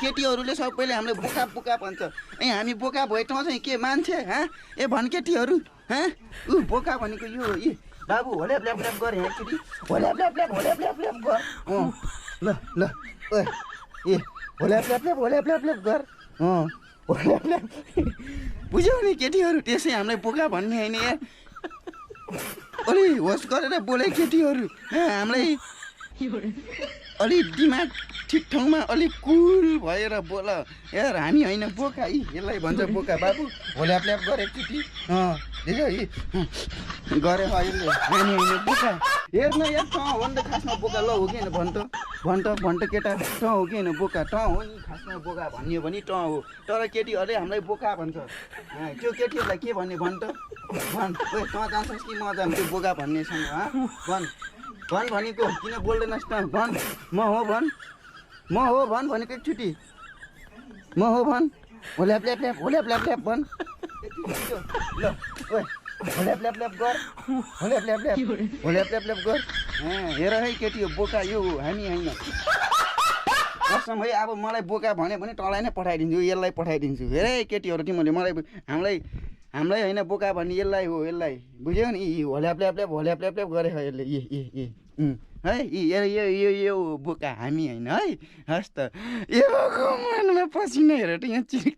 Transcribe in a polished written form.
केटीहरूले सबैले हामीलाई बोका बोका भन्छ ए हामी बोका भएटौँ चाहिँ के मान्छे ए भन् केटीहरू ऊ बोका भनेको यो बाबु होल्याप ल्याप ल्याप गर यहाँ केटी होल्याप ल्याप ल्याप गर ल ल ए होल्याप ल्याप ल्याप गर होल्याप ल्याप बुझ्यौ नि केटीहरू त्यसै हामीलाई बोका भन्ने होइन यार अलि होस गरेर बोले केटीहरू हामीलाई अलि दिमाग ठिक ठाउँमा अलिक कुल भएर बोल यार हामी होइन बोका यसलाई भन्छ बोका बाबु होल्याप ल्याप गरे केटी गरे अहिले हामी होइन बोका हेर्न यार हो नि त खासमा बोका ल हो कि होइन भन् त केटा हो कि होइन बोका हो नि खासमा बोका भन्यो भने हो तर केटीहरूले हामीलाई बोका भन्छ त्यो केटीहरूलाई के भन्ने भन् जान्छस् कि म जान्छु त्यो बोका भन्नेसँग भन् भनेको किन बोल्दैनस् त भन् म हो भन् भनेको एकचोटि म हो भन् होल्याप ल्याप ल्याप भन् ल होल्याप ल्याप गर होल्याप ल्याप गर हेर है केटी हो बोका यो हामी होइन कसम है अब मलाई बोका भन्यो भने तँलाई नै पठाइदिन्छु यसलाई पठाइदिन्छु हेर है केटीहरू तिमीहरूले हामीलाई होइन बोका भन्ने यसलाई बुझ्यौ नि होल्याप ल्याप गरे यसले है यो बोका हामी होइन है हस् त यो मनमा पसिना हेरेर यहाँ चिरिक